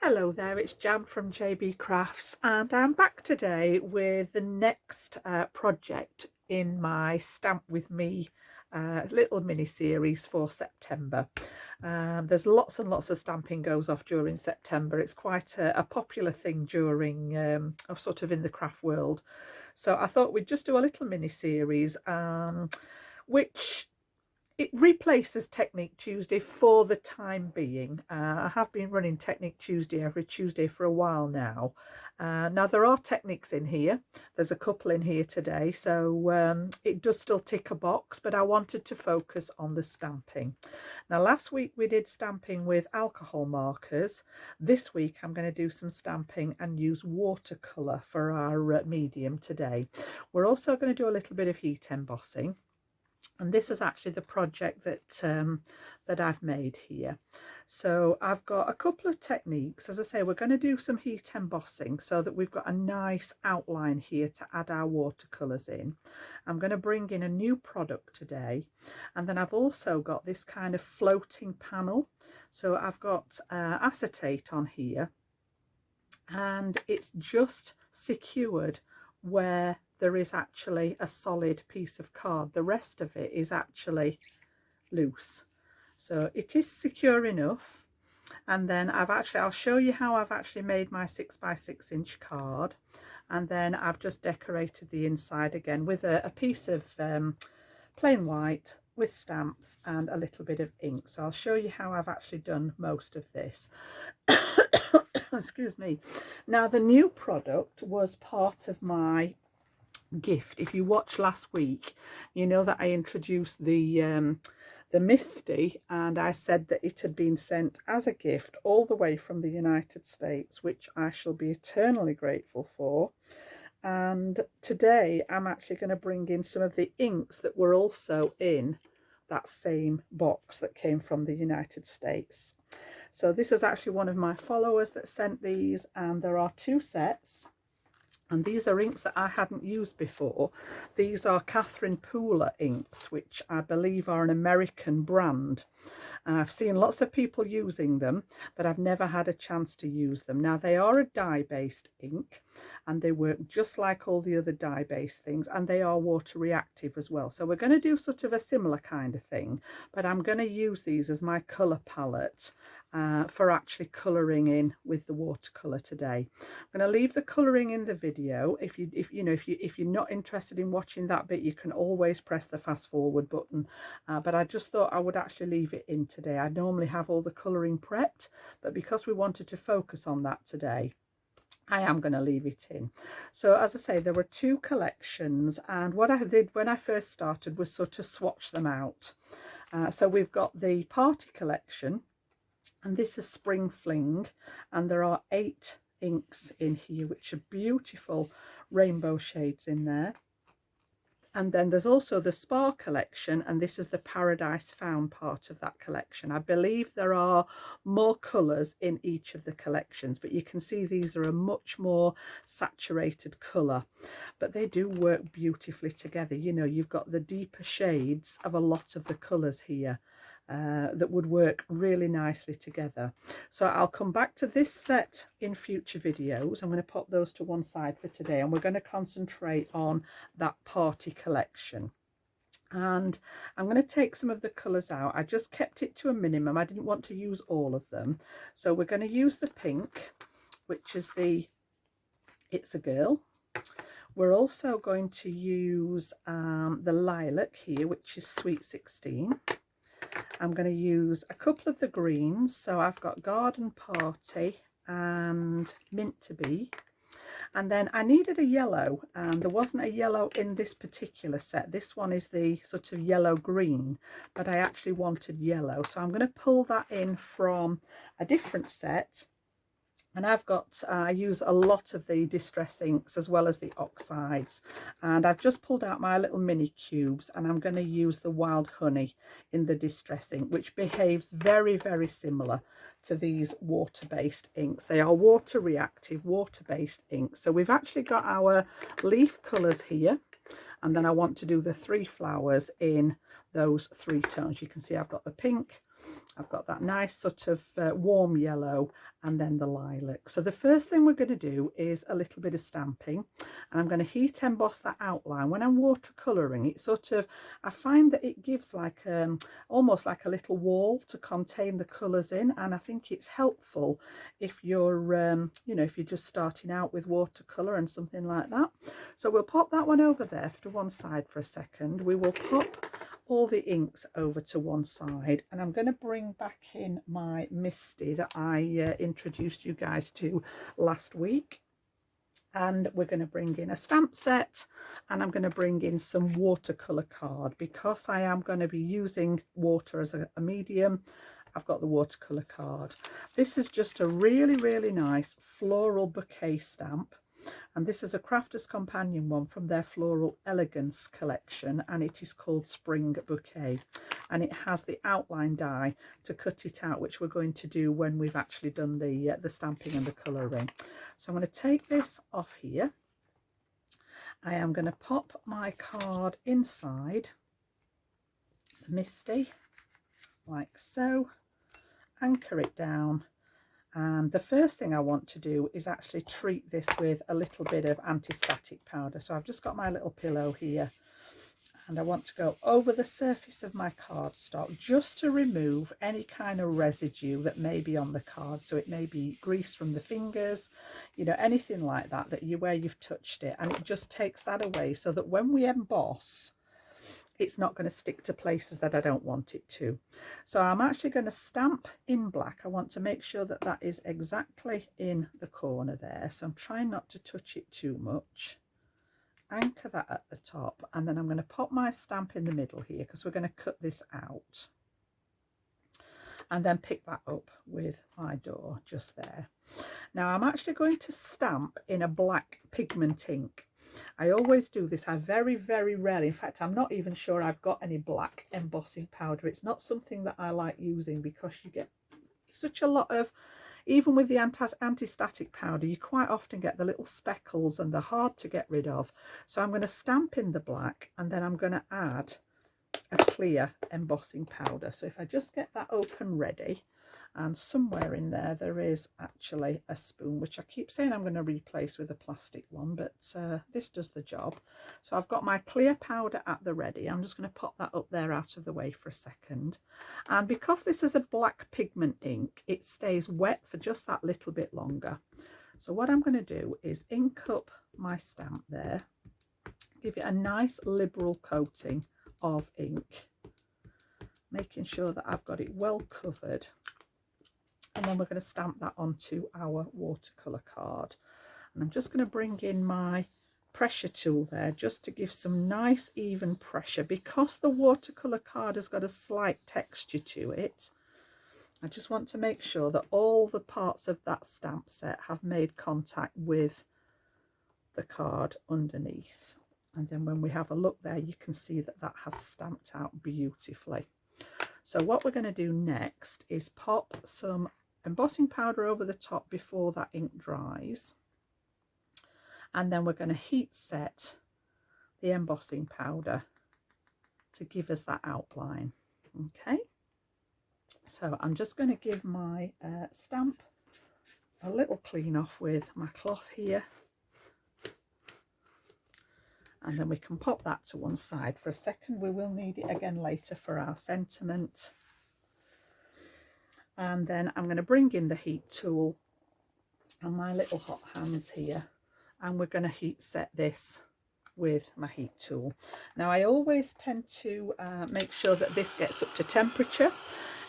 Hello there, it's Jan from JB Crafts, and I'm back today with the next project in my Stamp With Me little mini series for September. There's lots and lots of stamping goes off during September. It's quite a popular thing during sort of in the craft world. So I thought we'd just do a little mini series which it replaces Technique Tuesday for the time being. I have been running Technique Tuesday every Tuesday for a while now. Now there are techniques in here. There's a couple in here today, so it does still tick a box, but I wanted to focus on the stamping. Now last week we did stamping with alcohol markers. This week I'm going to do some stamping and use watercolour for our medium today. We're also going to do a little bit of heat embossing. And this is actually the project that I've made here. So I've got a couple of techniques. As I say, we're going to do some heat embossing so that we've got a nice outline here to add our watercolours in. I'm going to bring in a new product today, and then I've also got this kind of floating panel. So I've got acetate on here, and it's just secured where there is actually a solid piece of card. The rest of it is actually loose, so it is secure enough. And then I'll show you how I've actually made my 6x6 inch card, and then I've just decorated the inside again with a piece of plain white with stamps and a little bit of ink. So I'll show you how I've actually done most of this. Excuse me. Now the new product was part of my gift. If you watched last week, you know that I introduced the Misty, and I said that it had been sent as a gift all the way from the United States, which I shall be eternally grateful for. And today I'm actually going to bring in some of the inks that were also in that same box that came from the United States. So this is actually one of my followers that sent these, and there are two sets. And these are inks that I hadn't used before. These are Catherine Pooler inks, which I believe are an American brand. I've seen lots of people using them, but I've never had a chance to use them. Now, they are a dye-based ink, and they work just like all the other dye-based things, and they are water reactive as well. So we're going to do sort of a similar kind of thing, but I'm going to use these as my colour palette for actually colouring in with the watercolour today. I'm going to leave the colouring in the video. If you're not interested in watching that bit, you can always press the fast forward button. But I just thought I would actually leave it in today. I normally have all the colouring prepped, but because we wanted to focus on that today, I am going to leave it in. So as I say, there were two collections, and what I did when I first started was sort of swatch them out. So we've got the party collection, and this is Spring Fling, and there are 8 inks in here, which are beautiful rainbow shades in there. And then there's also the Spa collection, and this is the Paradise Found part of that collection. I believe there are more colours in each of the collections, but you can see these are a much more saturated colour, but they do work beautifully together. You know, you've got the deeper shades of a lot of the colours here that would work really nicely together. So I'll come back to this set in future videos. I'm going to pop those to one side for today, and we're going to concentrate on that party collection. And I'm going to take some of the colours out. I just kept it to a minimum. I didn't want to use all of them. So we're going to use the pink, which is the It's a Girl. We're also going to use the lilac here, which is Sweet 16. I'm going to use a couple of the greens. So I've got Garden Party and Mint to Be. And then I needed a yellow, and there wasn't a yellow in this particular set. This one is the sort of yellow green, but I actually wanted yellow. So I'm going to pull that in from a different set. And I've got, I use a lot of the distress inks as well as the oxides. And I've just pulled out my little mini cubes, and I'm going to use the Wild Honey in the distress ink, which behaves very, very similar to these water-based inks. They are water reactive, water-based inks. So we've actually got our leaf colours here. And then I want to do the 3 flowers in those 3 tones. You can see I've got the pink, I've got that nice sort of warm yellow and then the lilac. So the first thing we're going to do is a little bit of stamping, and I'm going to heat emboss that outline. When I'm watercolouring, it sort of, I find that it gives like almost like a little wall to contain the colours in, and I think it's helpful if you're you know, if you're just starting out with watercolour and something like that. So we'll pop that one over there to one side for a second. We will pop all the inks over to one side, and I'm going to bring back in my Misty that I introduced you guys to last week, and we're going to bring in a stamp set, and I'm going to bring in some watercolor card because I am going to be using water as a medium. I've got the watercolor card. This is just a really nice floral bouquet stamp. And this is a Crafter's Companion one from their Floral Elegance collection, and it is called Spring Bouquet, and it has the outline die to cut it out, which we're going to do when we've actually done the stamping and the colouring. So I'm going to take this off here. I am going to pop my card inside the Misty like so, anchor it down. And the first thing I want to do is actually treat this with a little bit of anti-static powder. So I've just got my little pillow here, and I want to go over the surface of my cardstock just to remove any kind of residue that may be on the card. So it may be grease from the fingers, you know, anything like that, where you've touched it, and it just takes that away so that when we emboss, it's not going to stick to places that I don't want it to. So I'm actually going to stamp in black. I want to make sure that that is exactly in the corner there. So I'm trying not to touch it too much. Anchor that at the top, and then I'm going to pop my stamp in the middle here because we're going to cut this out. And then pick that up with my door just there. Now I'm actually going to stamp in a black pigment ink. I always do this. I very rarely, in fact I'm not even sure I've got any black embossing powder. It's not something that I like using because you get such a lot of, even with the anti-static powder, you quite often get the little speckles and they're hard to get rid of. So I'm going to stamp in the black, and then I'm going to add a clear embossing powder. So if I just get that open ready, and somewhere in there there is actually a spoon, which I keep saying I'm going to replace with a plastic one, but this does the job. So I've got my clear powder at the ready. I'm just going to pop that up there out of the way for a second, and because this is a black pigment ink, it stays wet for just that little bit longer. So what I'm going to do is ink up my stamp there, give it a nice liberal coating of ink, making sure that I've got it well covered, and then we're going to stamp that onto our watercolor card. And I'm just going to bring in my pressure tool there just to give some nice even pressure. Because the watercolor card has got a slight texture to it, I just want to make sure that all the parts of that stamp set have made contact with the card underneath. And then when we have a look there, you can see that that has stamped out beautifully. So what we're going to do next is pop some embossing powder over the top before that ink dries, and then we're going to heat set the embossing powder to give us that outline. Okay, so I'm just going to give my stamp a little clean off with my cloth here, and then we can pop that to one side for a second. We will need it again later for our sentiment. And then I'm going to bring in the heat tool and my little hot hands here, and we're going to heat set this with my heat tool. Now I always tend to make sure that this gets up to temperature.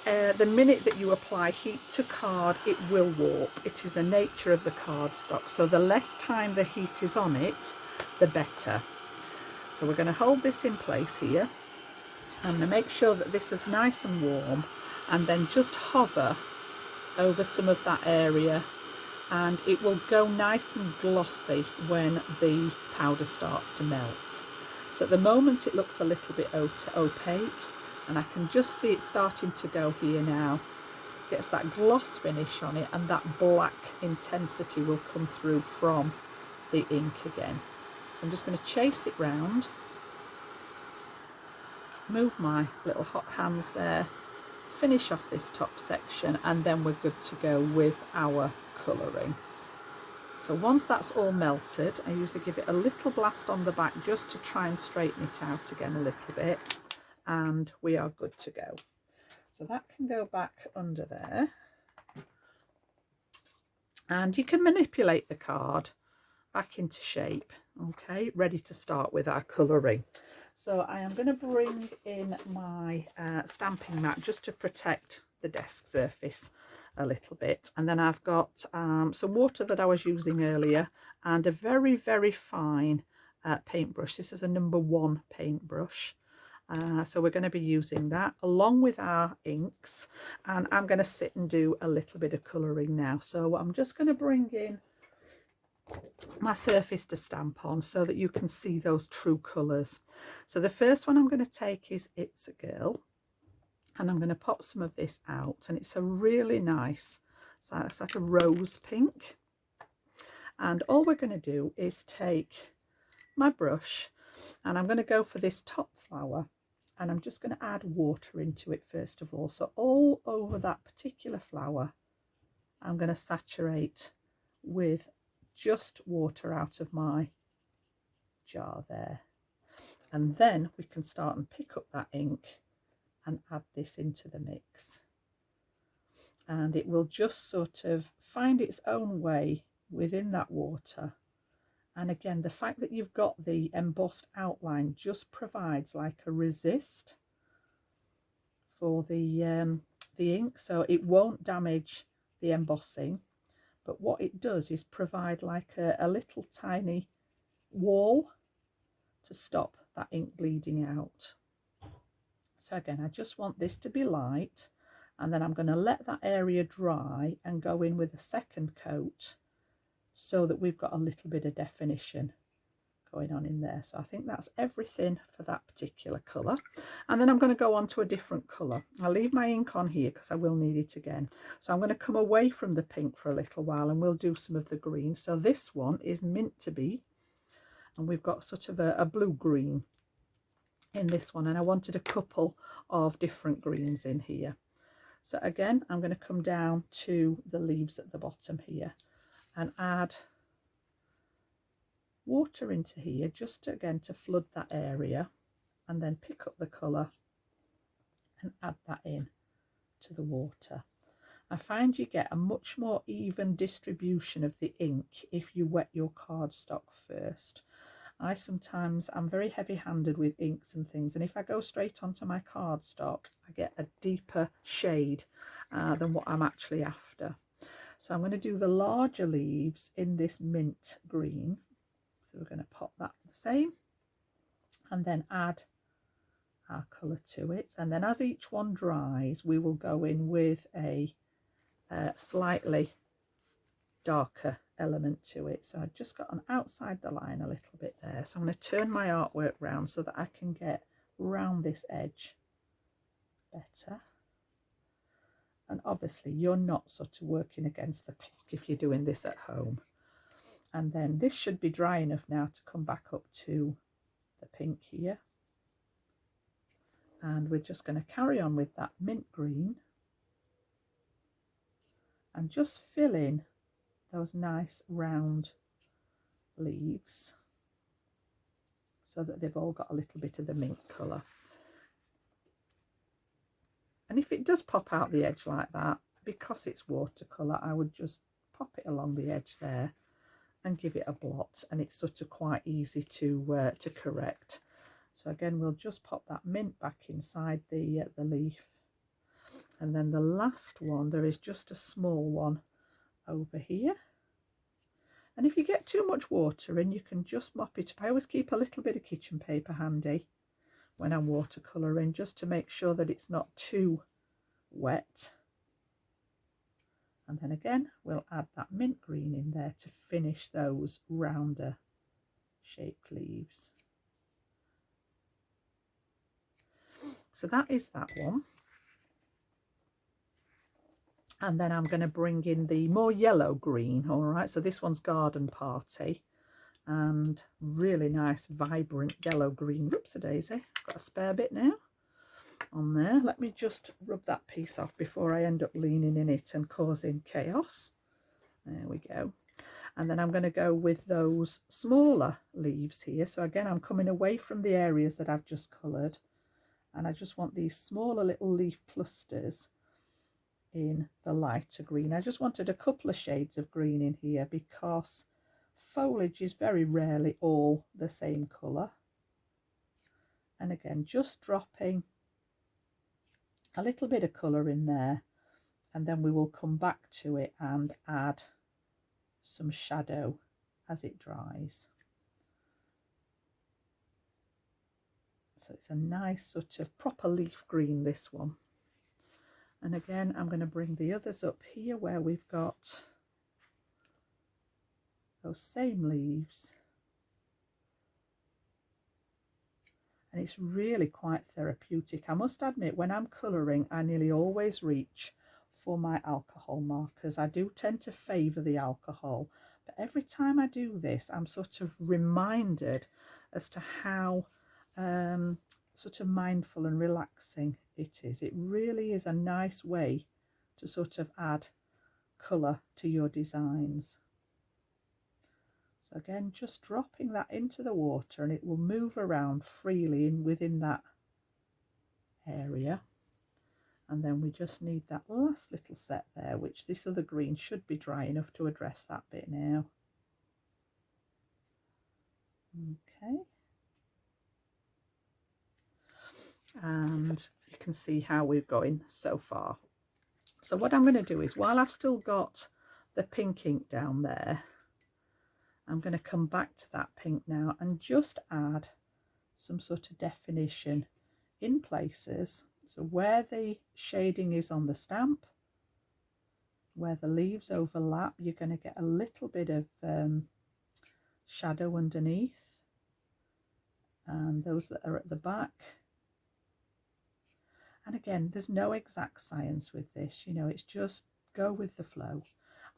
The minute that you apply heat to card, it will warp. It is the nature of the cardstock, so the less time the heat is on it, the better. So we're going to hold this in place here. I'm going to make sure that this is nice and warm, and then just hover over some of that area, and it will go nice and glossy when the powder starts to melt. So at the moment it looks a little bit opaque, and I can just see it starting to go here now. Gets that gloss finish on it, and that black intensity will come through from the ink again. So I'm just going to chase it round, move my little hot hands there, finish off this top section, and then we're good to go with our colouring. So once that's all melted, I usually give it a little blast on the back just to try and straighten it out again a little bit, and we are good to go. So that can go back under there, and you can manipulate the card back into shape. Okay, ready to start with our colouring. So I am going to bring in my stamping mat just to protect the desk surface a little bit, and then I've got some water that I was using earlier and a very, very fine paintbrush. This is a number 1 paintbrush. So we're going to be using that along with our inks, and I'm going to sit and do a little bit of colouring now. So I'm just going to bring in my surface to stamp on so that you can see those true colours. So the first one I'm going to take is It's a Girl, and I'm going to pop some of this out, and it's a really nice, so it's like a rose pink. And all we're going to do is take my brush, and I'm going to go for this top flower, and I'm just going to add water into it first of all. So all over that particular flower I'm going to saturate with just water out of my jar there, and then we can start and pick up that ink and add this into the mix, and it will just sort of find its own way within that water. And again, the fact that you've got the embossed outline just provides like a resist for the ink, so it won't damage the embossing. But what it does is provide like a little tiny wall to stop that ink bleeding out. So again, I just want this to be light, and then I'm going to let that area dry and go in with a second coat so that we've got a little bit of definition going on in there. So I think that's everything for that particular colour, and then I'm going to go on to a different colour. I'll leave my ink on here because I will need it again. So I'm going to come away from the pink for a little while, and we'll do some of the green. So this one is Meant to Be, and we've got sort of a blue green in this one, and I wanted a couple of different greens in here. So again, I'm going to come down to the leaves at the bottom here and add water into here just to, again, to flood that area, and then pick up the colour and add that in to the water. I find you get a much more even distribution of the ink if you wet your cardstock first. I'm very heavy-handed with inks and things, and if I go straight onto my cardstock, I get a deeper shade than what I'm actually after. So I'm going to do the larger leaves in this mint green. So we're going to pop that the same, and then add our colour to it. And then as each one dries, we will go in with a slightly darker element to it. So I've just got on outside the line a little bit there. So I'm going to turn my artwork round so that I can get round this edge better. And obviously you're not sort of working against the clock if you're doing this at home. And then this should be dry enough now to come back up to the pink here. And we're just going to carry on with that mint green and just fill in those nice round leaves so that they've all got a little bit of the mint colour. And if it does pop out the edge like that, because it's watercolour, I would just pop it along the edge there and give it a blot, and it's sort of quite easy to correct. So again, we'll just pop that mint back inside the leaf, and then the last one, there is just a small one over here, and if you get too much water in, you can just mop it up. I always keep a little bit of kitchen paper handy when I'm watercolouring, just to make sure that it's not too wet. And then again, we'll add that mint green in there to finish those rounder shaped leaves. So that is that one. And then I'm going to bring in the more yellow green. All right, so this one's Garden Party, and really nice vibrant yellow green. Whoops a daisy, got a spare bit now. on there. Let me just rub that piece off before I end up leaning in it and causing chaos. There we go. And then I'm going to go with those smaller leaves here. So again, I'm coming away from the areas that I've just coloured, and I just want these smaller little leaf clusters in the lighter green. I just wanted a couple of shades of green in here because foliage is very rarely all the same colour. And again, just dropping a little bit of colour in there, and then we will come back to it and add some shadow as it dries. So it's a nice sort of proper leaf green, this one. And again, I'm going to bring the others up here where we've got those same leaves. And it's really quite therapeutic. I must admit, when I'm colouring, I nearly always reach for my alcohol markers. I do tend to favour the alcohol, but every time I do this, I'm sort of reminded as to how sort of mindful and relaxing it is. It really is a nice way to sort of add colour to your designs. So again, just dropping that into the water, and it will move around freely within that area. And then we just need that last little set there, which this other green should be dry enough to address that bit now. Okay. And you can see how we're going so far. So what I'm going to do is, while I've still got the pink ink down there, I'm going to come back to that pink now and just add some sort of definition in places. So where the shading is on the stamp, where the leaves overlap, you're going to get a little bit of shadow underneath, and those that are at the back. And again, there's no exact science with this, you know, it's just go with the flow.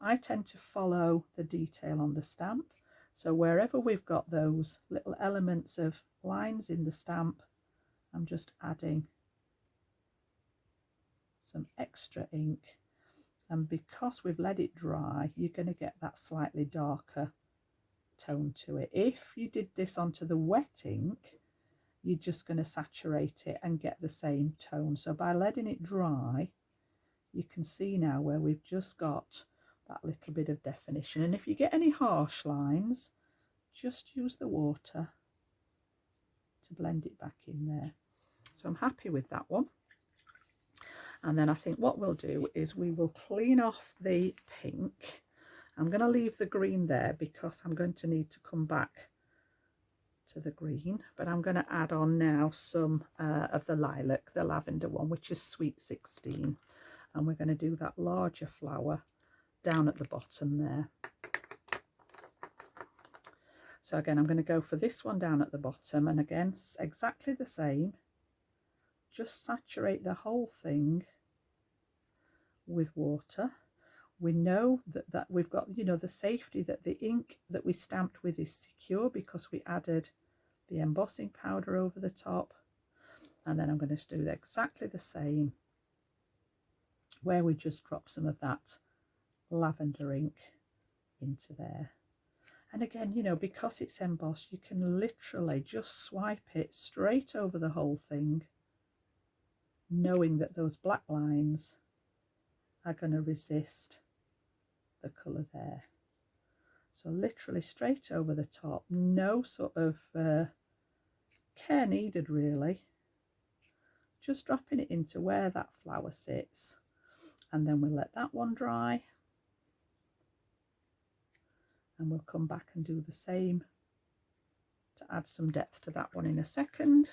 I tend to follow the detail on the stamp, so wherever we've got those little elements of lines in the stamp, I'm just adding some extra ink. And because we've let it dry, you're going to get that slightly darker tone to it. If you did this onto the wet ink, you're just going to saturate it and get the same tone. So by letting it dry, you can see now where we've just got that little bit of definition. And if you get any harsh lines, just use the water to blend it back in there. So I'm happy with that one. And then I think what we'll do is we will clean off the pink. I'm going to leave the green there because I'm going to need to come back to the green, but I'm going to add on now some of the lilac, the lavender one, which is Sweet 16. And we're going to do that larger flower down at the bottom there. So again, I'm going to go for this one down at the bottom, and again, exactly the same. Just saturate the whole thing with water. We know that we've got, you know, the safety that the ink that we stamped with is secure because we added the embossing powder over the top. And then I'm going to do exactly the same where we just drop some of that lavender ink into there. And again, you know, because it's embossed, you can literally just swipe it straight over the whole thing, knowing that those black lines are going to resist the colour there. So literally straight over the top, no sort of care needed really. Just dropping it into where that flower sits, and then we'll let that one dry, and we'll come back and do the same to add some depth to that one in a second.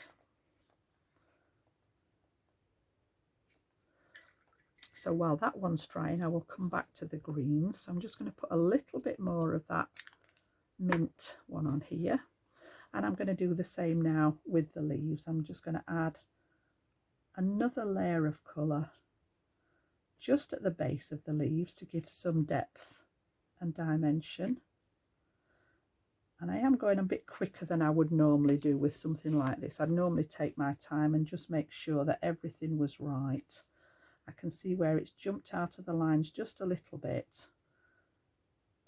So while that one's drying, I will come back to the greens. So I'm just going to put a little bit more of that mint one on here, and I'm going to do the same now with the leaves. I'm just going to add another layer of colour just at the base of the leaves to give some depth and dimension. And I am going a bit quicker than I would normally do with something like this. I'd normally take my time and just make sure that everything was right. I can see where it's jumped out of the lines just a little bit.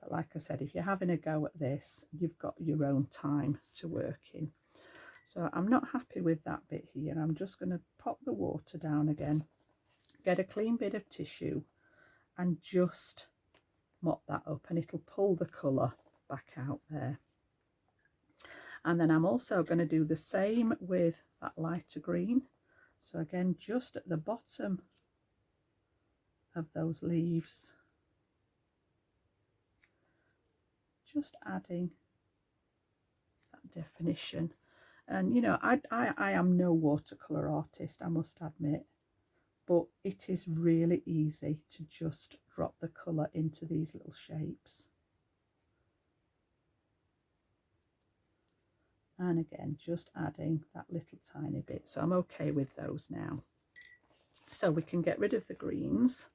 But like I said, if you're having a go at this, you've got your own time to work in. So I'm not happy with that bit here. I'm just going to pop the water down again, get a clean bit of tissue and just mop that up, and it'll pull the colour back out there. And then I'm also going to do the same with that lighter green. So again, just at the bottom of those leaves, just adding that definition. And you know, I am no watercolour artist, I must admit, but it is really easy to just drop the colour into these little shapes. And again, just adding that little tiny bit. So I'm okay with those now. So we can get rid of the greens.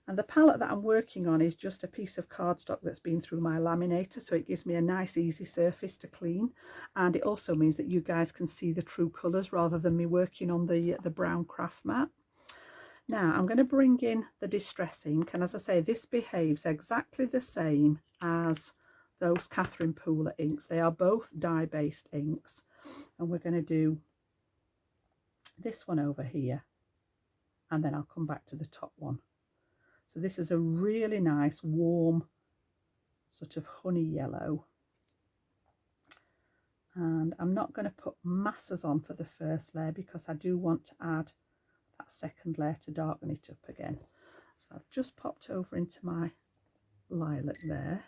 And the palette that I'm working on is just a piece of cardstock that's been through my laminator, so it gives me a nice easy surface to clean, and it also means that you guys can see the true colours rather than me working on the brown craft mat. Now I'm going to bring in the Distress ink, and as I say, this behaves exactly the same as those Catherine Pooler inks. They are both dye-based inks, and we're going to do this one over here, and then I'll come back to the top one. So this is a really nice warm sort of honey yellow, and I'm not going to put masses on for the first layer because I do want to add that second layer to darken it up again. So I've just popped over into my lilac there.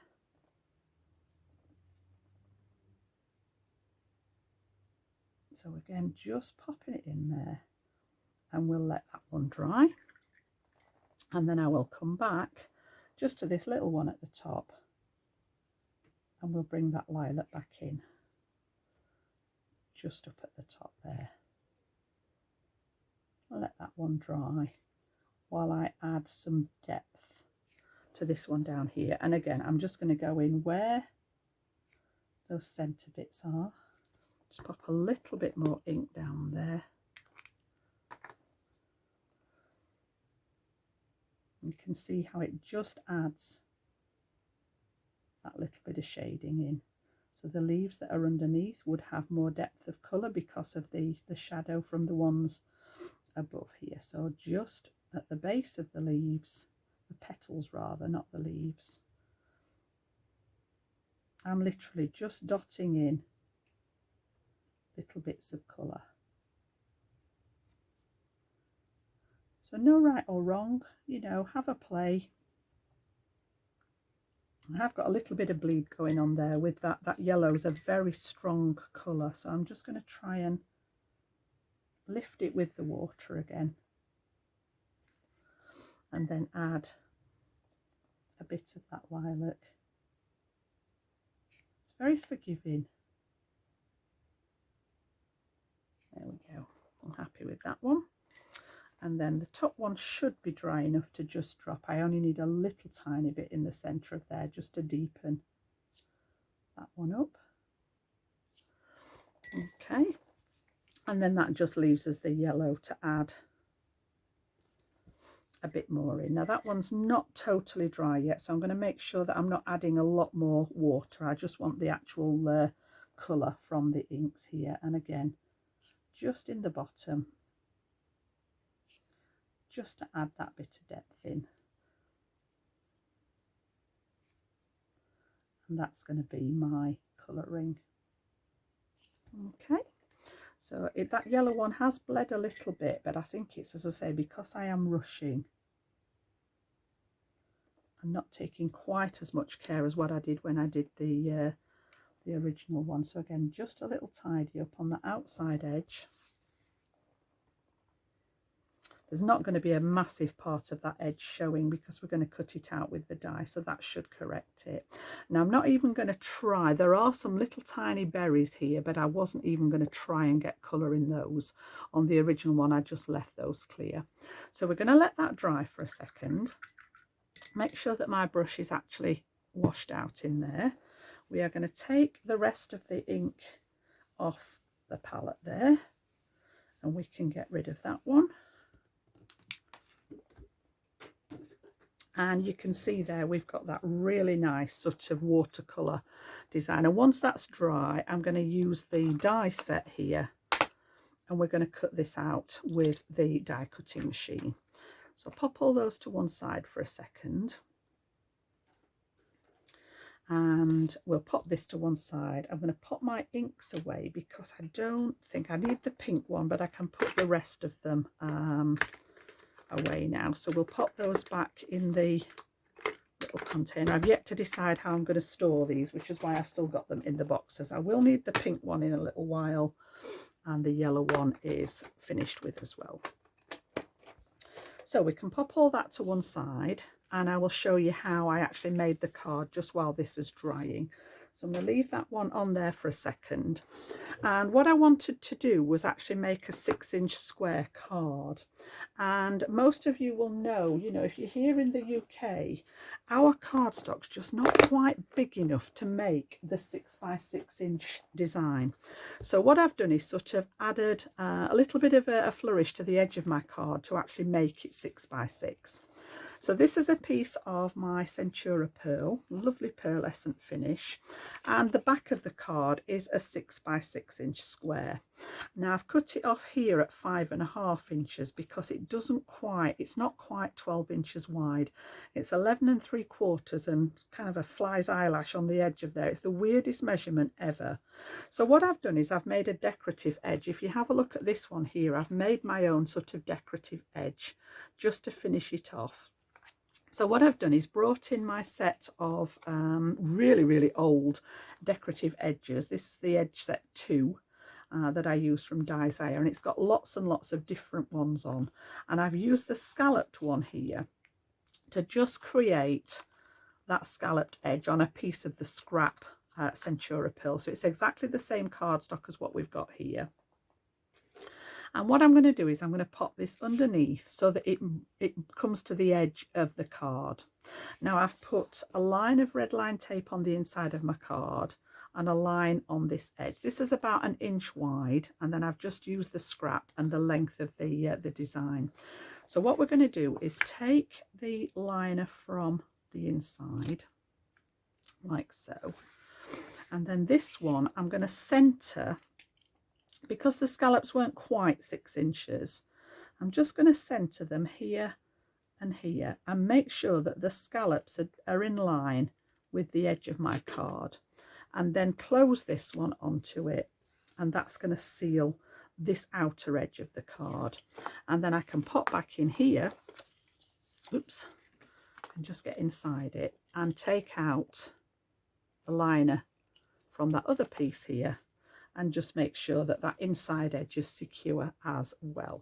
So again, just popping it in there, and we'll let that one dry. And then I will come back just to this little one at the top, and we'll bring that lilac back in just up at the top there. I'll let that one dry while I add some depth to this one down here. And again, I'm just going to go in where those centre bits are. Just pop a little bit more ink down there. You can see how it just adds that little bit of shading in. So the leaves that are underneath would have more depth of colour because of the shadow from the ones above here. So just at the base of the leaves, the petals rather, not the leaves, I'm literally just dotting in little bits of colour. So no right or wrong, you know, have a play. I've got a little bit of bleed going on there with that. That yellow is a very strong colour, so I'm just going to try and lift it with the water again, and then add a bit of that lilac. It's very forgiving. There we go. I'm happy with that one. And then the top one should be dry enough to just drop. I only need a little tiny bit in the centre of there just to deepen that one up. Okay, and then that just leaves us the yellow to add a bit more in. Now that one's not totally dry yet, so I'm going to make sure that I'm not adding a lot more water. I just want the actual colour from the inks here. And again, just in the bottom, just to add that bit of depth in. And that's going to be my colouring. Okay, so that yellow one has bled a little bit, but I think it's, as I say, because I am rushing and not taking quite as much care as what I did when I did the original one. So again, just a little tidy up on the outside edge. There's not going to be a massive part of that edge showing because we're going to cut it out with the die, so that should correct it. Now I'm not even going to try, there are some little tiny berries here, but I wasn't even going to try and get colour in those. On the original one I just left those clear. So we're going to let that dry for a second. make sure that my brush is actually washed out in there. We are going to take the rest of the ink off the palette there, and we can get rid of that one. And you can see there we've got that really nice sort of watercolour design. And once that's dry, I'm going to use the die set here, and we're going to cut this out with the die cutting machine. So I'll pop all those to one side for a second, and we'll pop this to one side. I'm going to pop my inks away because I don't think I need the pink one, but I can put the rest of them away now. So we'll pop those back in the little container. I've yet to decide how I'm going to store these, which is why I've still got them in the boxes. I will need the pink one in a little while, and the yellow one is finished with as well. So we can pop all that to one side, and I will show you how I actually made the card just while this is drying. So I'm going to leave that one on there for a second. And what I wanted to do was actually make a 6-inch square card. And most of you will know, you know, if you're here in the UK, our cardstock's just not quite big enough to make the 6x6 inch design. So what I've done is sort of added a little bit of a flourish to the edge of my card to actually make it 6x6. So this is a piece of my Centura pearl, lovely pearlescent finish, and the back of the card is a 6x6 inch square. Now I've cut it off here at 5.5 inches because it's not quite 12 inches wide. It's 11 3/4 and kind of a fly's eyelash on the edge of there. It's the weirdest measurement ever. So what I've done is I've made a decorative edge. If you have a look at this one here, I've made my own sort of decorative edge just to finish it off. So what I've done is brought in my set of really old decorative edges. This is the edge set 2 that I use from Isaiah, and it's got lots and lots of different ones on. And I've used the scalloped one here to just create that scalloped edge on a piece of the scrap Centura pearl. So it's exactly the same cardstock as what we've got here. And what I'm going to do is I'm going to pop this underneath so that it comes to the edge of the card. Now I've put a line of red line tape on the inside of my card and a line on this edge. This is about 1 inch wide, and then I've just used the scrap and the length of the design. So what we're going to do is take the liner from the inside like so, and then this one I'm going to centre. Because the scallops weren't quite 6 inches, I'm just going to centre them here and here and make sure that the scallops are in line with the edge of my card, and then close this one onto it, and that's going to seal this outer edge of the card. And then I can pop back in here, oops, and just get inside it and take out the liner from that other piece here, and just make sure that that inside edge is secure as well.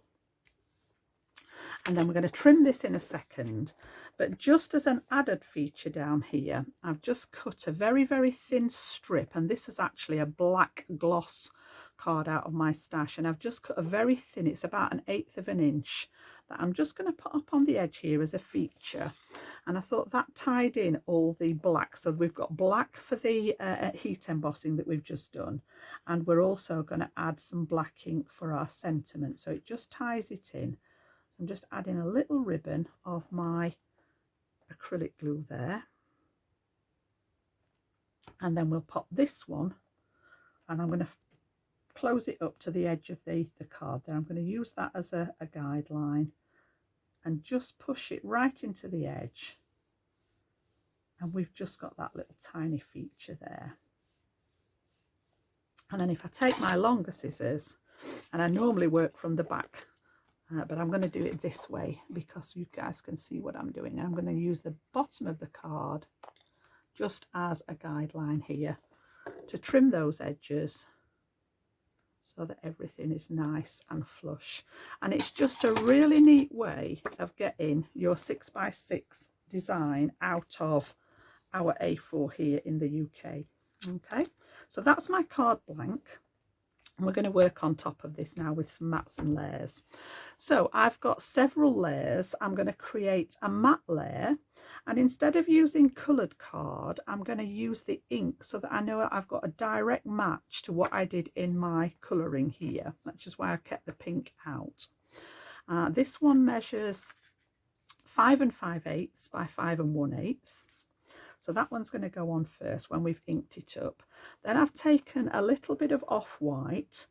And then we're going to trim this in a second, but just as an added feature down here, I've just cut a very thin strip, and this is actually a black gloss card out of my stash, and I've just cut a very thin, it's about 1/8 of an inch, that I'm just going to put up on the edge here as a feature. And I thought that tied in all the black. So we've got black for the heat embossing that we've just done, and we're also going to add some black ink for our sentiment, so it just ties it in. I'm just adding a little ribbon of my acrylic glue there, and then we'll pop this one, and I'm going to close it up to the edge of the card there. I'm going to use that as a guideline and just push it right into the edge, and we've just got that little tiny feature there. And then if I take my longer scissors, and I normally work from the back, but I'm going to do it this way because you guys can see what I'm doing. I'm going to use the bottom of the card just as a guideline here to trim those edges so that everything is nice and flush. And it's just a really neat way of getting your 6x6 design out of our A4 here in the UK. Okay, so that's my card blank. And we're going to work on top of this now with some mats and layers. So I've got several layers. I'm going to create a matte layer, and instead of using coloured card, I'm going to use the ink so that I know I've got a direct match to what I did in my colouring here, which is why I kept the pink out. This one measures 5 5/8 by 5 1/8. So that one's going to go on first when we've inked it up. Then I've taken a little bit of off-white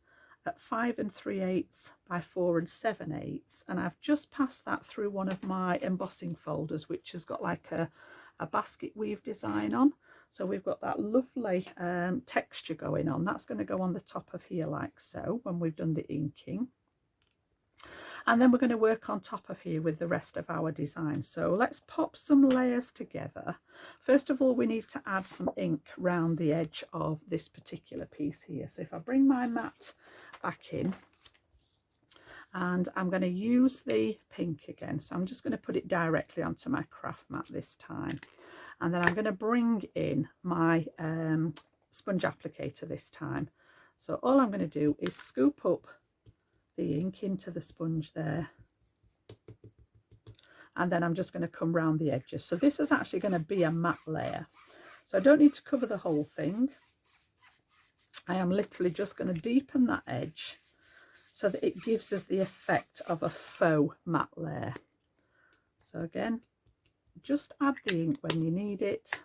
at 5 3/8 by 4 7/8, and I've just passed that through one of my embossing folders, which has got like a basket weave design on. So we've got that lovely texture going on. That's going to go on the top of here like so when we've done the inking. And then we're going to work on top of here with the rest of our design. So let's pop some layers together. First of all, we need to add some ink round the edge of this particular piece here. So if I bring my mat back in, and I'm going to use the pink again. So I'm just going to put it directly onto my craft mat this time. And then I'm going to bring in my sponge applicator this time. So all I'm going to do is scoop up the ink into the sponge there, and then I'm just going to come round the edges. So this is actually going to be a matte layer, so I don't need to cover the whole thing. I am literally just going to deepen that edge so that it gives us the effect of a faux matte layer. So again, just add the ink when you need it,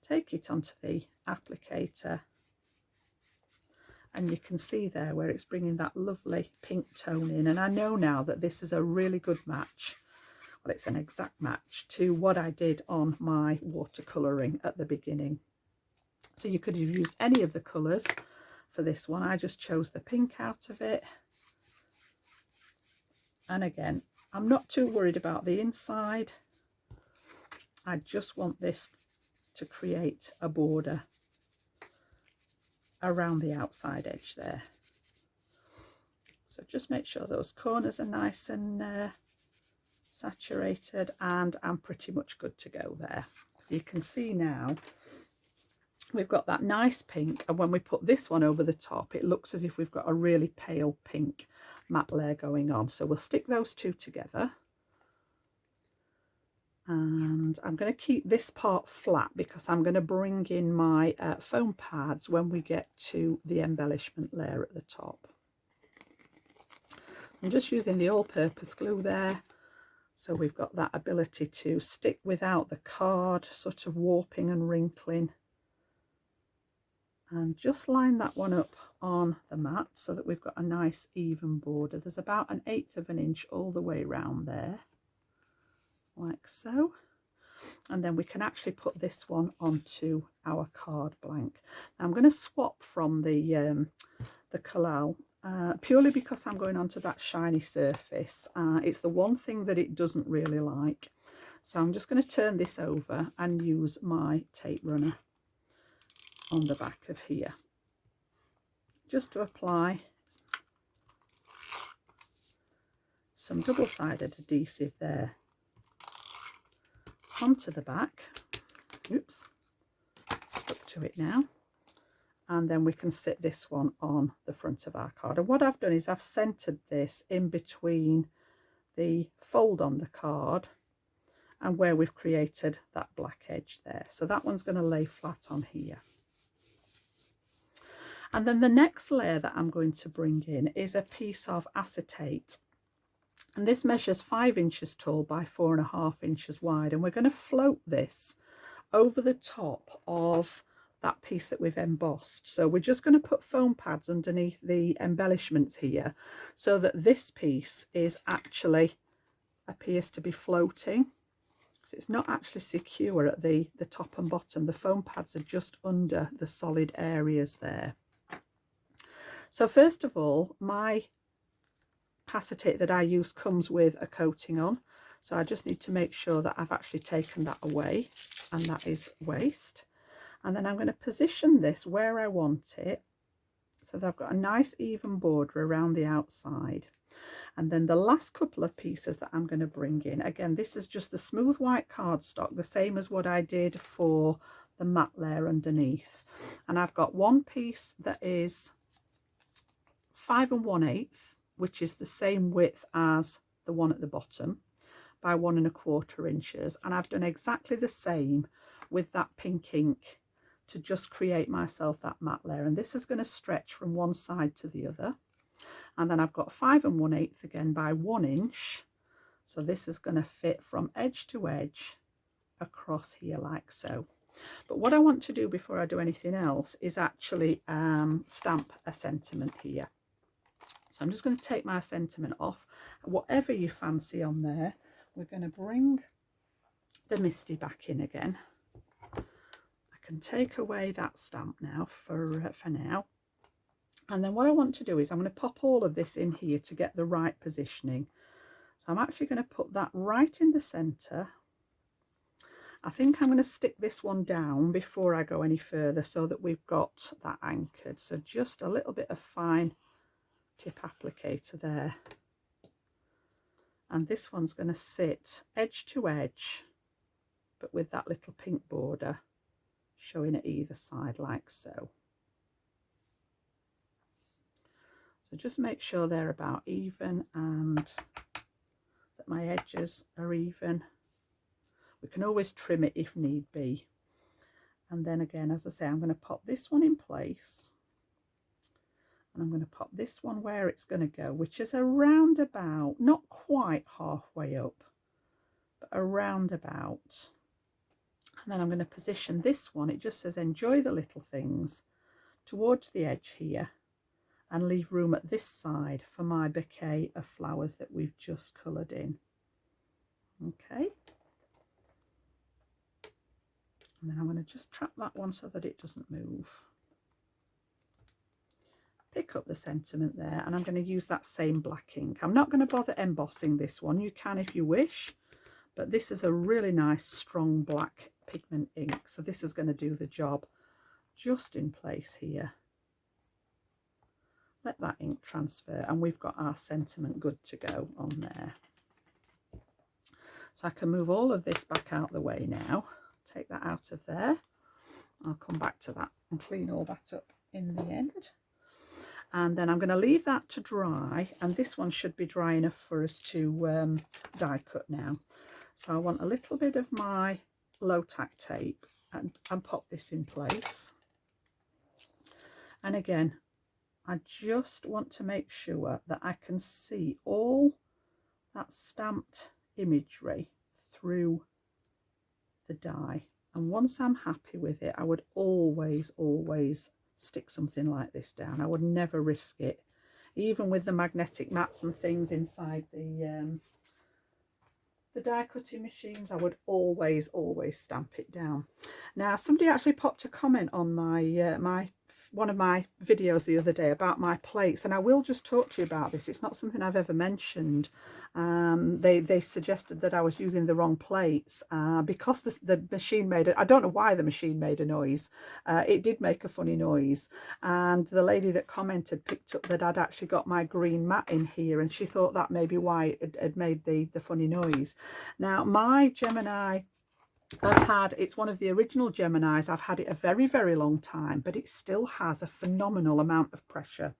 take it onto the applicator, and you can see there where it's bringing that lovely pink tone in. And I know now that this is a really good match. Well, it's an exact match to what I did on my watercolouring at the beginning. So you could have used any of the colours for this one. I just chose the pink out of it. And again, I'm not too worried about the inside. I just want this to create a border around the outside edge there. So just make sure those corners are nice and saturated, and I'm pretty much good to go there. So you can see now we've got that nice pink, and when we put this one over the top, it looks as if we've got a really pale pink matte layer going on. So we'll stick those two together. And I'm going to keep this part flat because I'm going to bring in my foam pads when we get to the embellishment layer at the top. I'm just using the all-purpose glue there, so we've got that ability to stick without the card sort of warping and wrinkling. And just line that one up on the mat so that we've got a nice even border. There's about 1/8 of an inch all the way around there, like so. And then we can actually put this one onto our card blank. Now I'm going to swap from the collal purely because I'm going onto that shiny surface. It's the one thing that it doesn't really like. So I'm just going to turn this over and use my tape runner on the back of here just to apply some double-sided adhesive there onto the back. Oops, stuck to it now. And then we can sit this one on the front of our card. And what I've done is I've centered this in between the fold on the card and where we've created that black edge there. So that one's going to lay flat on here. And then the next layer that I'm going to bring in is a piece of acetate. And this measures 5 inches tall by 4.5 inches wide. And we're going to float this over the top of that piece that we've embossed. So we're just going to put foam pads underneath the embellishments here so that this piece is actually appears to be floating. So it's not actually secure at the top and bottom. The foam pads are just under the solid areas there. So first of all, my acetate that I use comes with a coating on, so I just need to make sure that I've actually taken that away, and that is waste. And then I'm going to position this where I want it so that I've got a nice even border around the outside. And then the last couple of pieces that I'm going to bring in, again, this is just the smooth white cardstock, the same as what I did for the matte layer underneath. And I've got one piece that is 5 1/8, which is the same width as the one at the bottom, by 1 1/4 inches, and I've done exactly the same with that pink ink to just create myself that matte layer. And this is going to stretch from one side to the other, and then I've got 5 1/8 again by 1 inch, so this is going to fit from edge to edge across here like so. But what I want to do before I do anything else is actually stamp a sentiment here. So I'm just going to take my sentiment off. Whatever you fancy on there, we're going to bring the Misty back in again. I can take away that stamp now for now. And then what I want to do is I'm going to pop all of this in here to get the right positioning. So I'm actually going to put that right in the center. I think I'm going to stick this one down before I go any further so that we've got that anchored. So just a little bit of fine tip applicator there. And this one's going to sit edge to edge, but with that little pink border showing at either side like so. So just make sure they're about even and that my edges are even. We can always trim it if need be. And then again, as I say, I'm going to pop this one in place, and I'm going to pop this one where it's going to go, which is around about, not quite halfway up, but around about. And then I'm going to position this one, it just says enjoy the little things, towards the edge here, and leave room at this side for my bouquet of flowers that we've just coloured in. Okay. And then I'm going to just trap that one so that it doesn't move. Pick up the sentiment there, and I'm going to use that same black ink. I'm not going to bother embossing this one. You can if you wish, but this is a really nice strong black pigment ink, so this is going to do the job. Just in place here. Let that ink transfer, and we've got our sentiment good to go on there. So I can move all of this back out the way now. Take that out of there. I'll come back to that and clean all that up in the end. And then I'm going to leave that to dry, and this one should be dry enough for us to die cut now. So I want a little bit of my low tack tape and pop this in place. And again, I just want to make sure that I can see all that stamped imagery through the die, and once I'm happy with it, I would always stick something like this down. I would never risk it, even with the magnetic mats and things inside the die cutting machines. I would always stamp it down. Now somebody actually popped a comment on my one of my videos the other day about my plates, and I will just talk to you about this. It's not something I've ever mentioned. They suggested that I was using the wrong plates because the machine made I don't know why the machine made a noise. It did make a funny noise, and the lady that commented picked up that I'd actually got my green mat in here, and she thought that may be why it had made the funny noise. Now my Gemini, it's one of the original Geminis. I've had it a very long time, but it still has a phenomenal amount of pressure.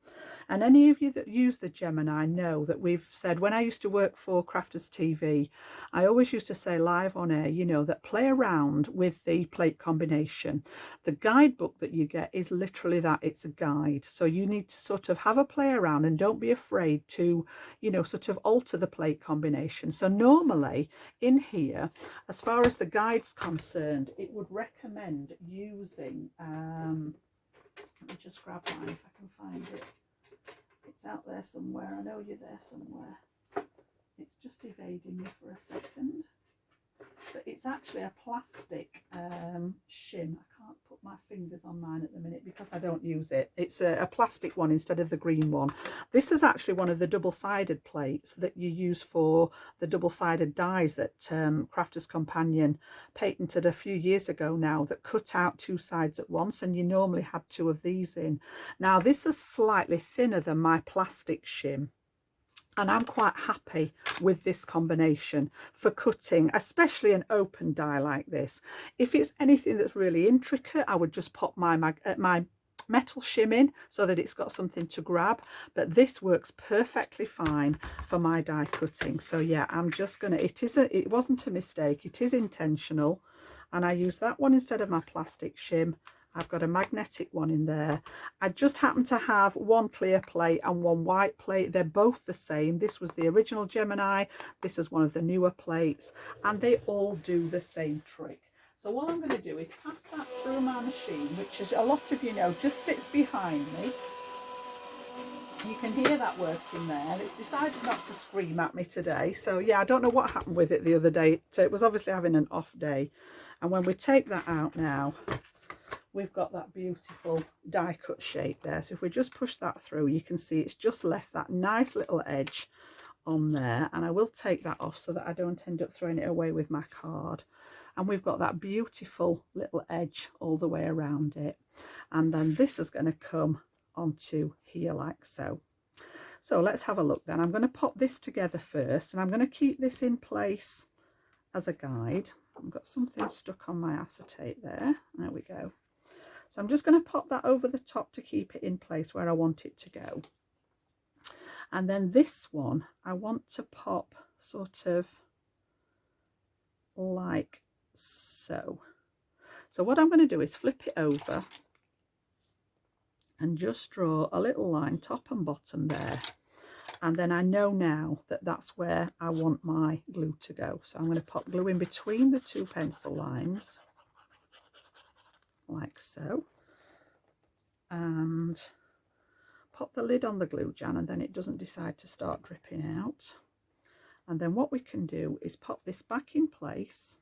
And any of you that use the Gemini know that we've said, when I used to work for Crafters TV, I always used to say live on air, you know, that play around with the plate combination. The guidebook that you get is literally that, it's a guide. So you need to sort of have a play around and don't be afraid to, you know, sort of alter the plate combination. So normally in here, as far as the guide's concerned, it would recommend using, let me just grab mine if I can find it. It's out there somewhere. I know you're there somewhere. It's just evading me for a second. But it's actually a plastic shim. I can't put my fingers on mine at the minute because I don't use it. It's a plastic one instead of the green one. This is actually one of the double-sided plates that you use for the double-sided dies that Crafters Companion patented a few years ago now, that cut out two sides at once, and you normally had two of these in. Now this is slightly thinner than my plastic shim, and I'm quite happy with this combination for cutting, especially an open die like this. If it's anything that's really intricate, I would just pop my metal shim in so that it's got something to grab, but this works perfectly fine for my die cutting. So yeah, I'm just gonna, it wasn't a mistake, it is intentional, and I use that one instead of my plastic shim. I've got a magnetic one in there. I just happen to have one clear plate and one white plate. They're both the same. This was the original Gemini. This is one of the newer plates, and they all do the same trick. So what I'm going to do is pass that through my machine, which, as a lot of you know, just sits behind me. You can hear that working there. It's decided not to scream at me today. So yeah, I don't know what happened with it the other day. It was obviously having an off day. And when we take that out now, we've got that beautiful die cut shape there. So if we just push that through, you can see it's just left that nice little edge on there. And I will take that off so that I don't end up throwing it away with my card. And we've got that beautiful little edge all the way around it. And then this is going to come onto here like so. So let's have a look then. I'm going to pop this together first, and I'm going to keep this in place as a guide. I've got something stuck on my acetate there. There we go. So I'm just going to pop that over the top to keep it in place where I want it to go. And then this one, I want to pop sort of like so. So what I'm going to do is flip it over and just draw a little line top and bottom there. And then I know now that that's where I want my glue to go. So I'm going to pop glue in between the two pencil lines, like so. And pop the lid on the glue, Jan, and then it doesn't decide to start dripping out. And then what we can do is pop this back in place.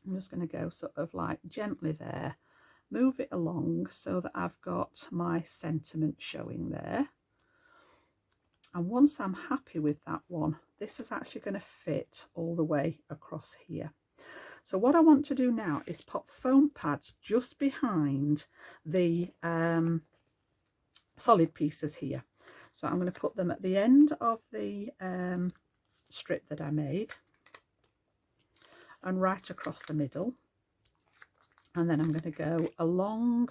I'm just going to go sort of like gently there, move it along so that I've got my sentiment showing there. And once I'm happy with that one, this is actually going to fit all the way across here. So what I want to do now is pop foam pads just behind the solid pieces here. So I'm going to put them at the end of the strip that I made and right across the middle. And then I'm going to go along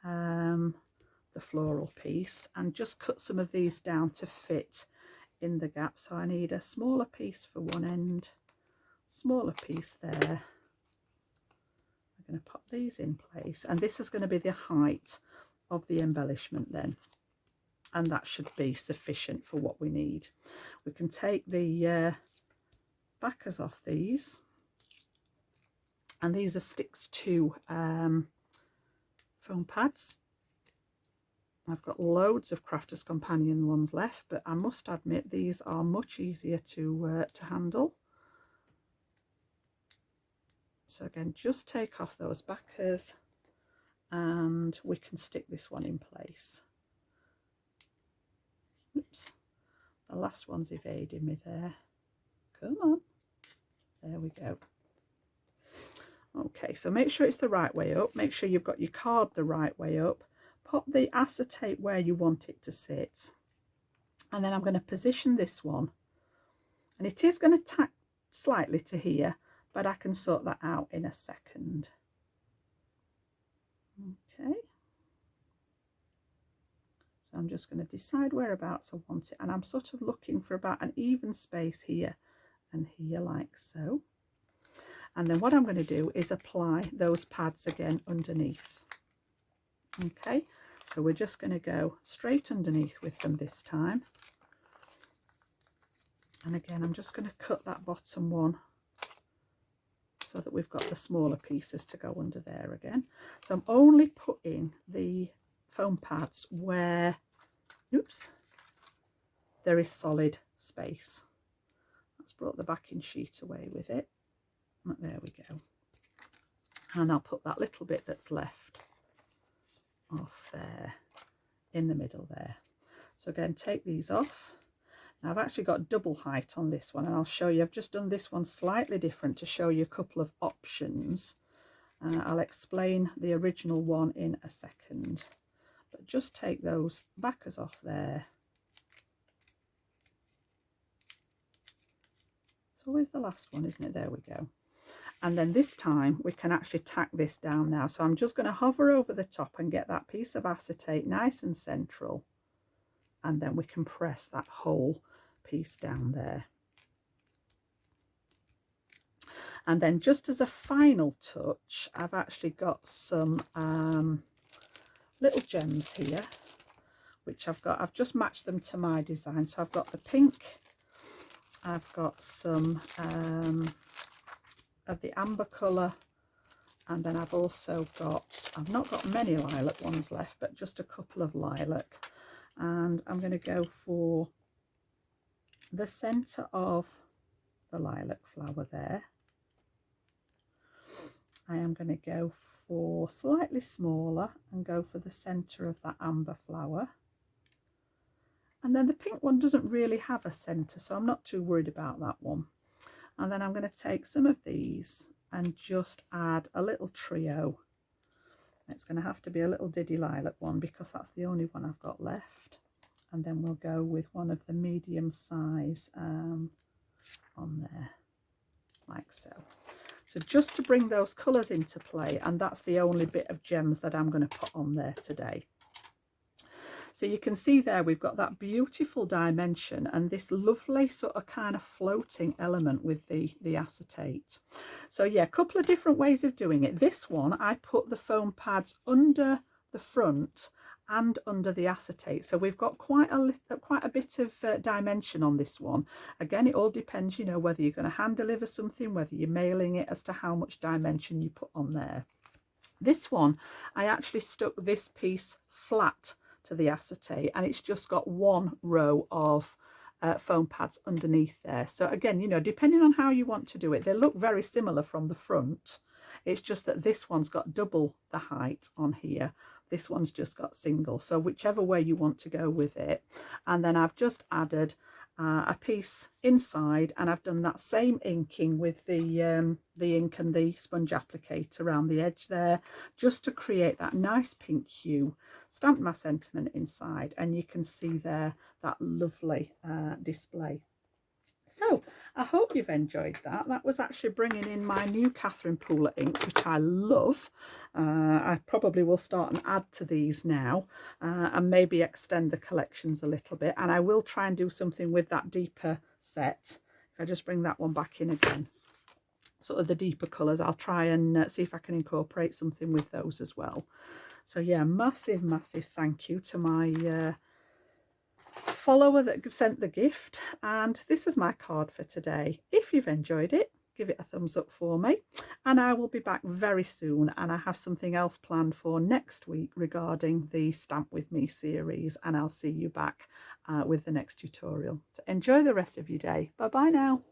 the floral piece and just cut some of these down to fit in the gap. So I need a smaller piece for one end, smaller piece there. I'm going to pop these in place, and this is going to be the height of the embellishment then, and that should be sufficient for what we need. We can take the backers off these, and these are sticks to foam pads. I've got loads of Crafters Companion ones left, but I must admit these are much easier to handle. So again, just take off those backers and we can stick this one in place. Oops, the last one's evading me there. Come on, there we go. Okay, so make sure it's the right way up, make sure you've got your card the right way up, pop the acetate where you want it to sit, and then I'm going to position this one, and it is going to tack slightly to here, but I can sort that out in a second. Okay, so I'm just going to decide whereabouts I want it, and I'm sort of looking for about an even space here and here, like so. And then what I'm going to do is apply those pads again underneath. Okay, so we're just going to go straight underneath with them this time. And again, I'm just going to cut that bottom one so that we've got the smaller pieces to go under there again. So I'm only putting the foam pads where, oops, there is solid space. That's brought the backing sheet away with it. There we go. And I'll put that little bit that's left off there in the middle there. So again, take these off. Now I've actually got double height on this one, and I'll show you. I've just done this one slightly different to show you a couple of options. I'll explain the original one in a second, but just take those backers off there. It's always the last one, isn't it? There we go. And then this time we can actually tack this down now. So I'm just going to hover over the top and get that piece of acetate nice and central. And then we can press that whole piece down there. And then just as a final touch, I've actually got some little gems here, which I've just matched them to my design. So I've got the pink, I've got some of the amber colour, and then I've also got, I've not got many lilac ones left, but just a couple of lilac. And I'm going to go for the centre of the lilac flower there. I am going to go for slightly smaller and go for the centre of that amber flower. And then the pink one doesn't really have a centre, so I'm not too worried about that one. And then I'm going to take some of these and just add a little trio. It's going to have to be a little diddy lilac one because that's the only one I've got left. And then we'll go with one of the medium size on there, like so. So just to bring those colours into play, and that's the only bit of gems that I'm going to put on there today. So you can see there we've got that beautiful dimension and this lovely sort of kind of floating element with the acetate. So yeah, a couple of different ways of doing it. This one, I put the foam pads under the front and under the acetate, so we've got quite a bit of dimension on this one. Again, it all depends, you know, whether you're going to hand deliver something, whether you're mailing it, as to how much dimension you put on there. This one, I actually stuck this piece flat to the acetate, and it's just got one row of foam pads underneath there. So again, you know, depending on how you want to do it, they look very similar from the front. It's just that this one's got double the height on here. This one's just got single. So whichever way you want to go with it. And then I've just added a piece inside, and I've done that same inking with the ink and the sponge applicator around the edge there, just to create that nice pink hue. Stamped my sentiment inside, and you can see there that lovely display. So I hope you've enjoyed that. That was actually bringing in my new Catherine Pooler inks, which I love. I probably will start and add to these now and maybe extend the collections a little bit. And I will try and do something with that deeper set. If I just bring that one back in again, sort of the deeper colours, I'll try and see if I can incorporate something with those as well. So yeah, massive thank you to my follower that sent the gift, and this is my card for today. If you've enjoyed it, give it a thumbs up for me, and I will be back very soon, and I have something else planned for next week regarding the Stamp With Me series, and I'll see you back with the next tutorial. So enjoy the rest of your day. Bye bye now.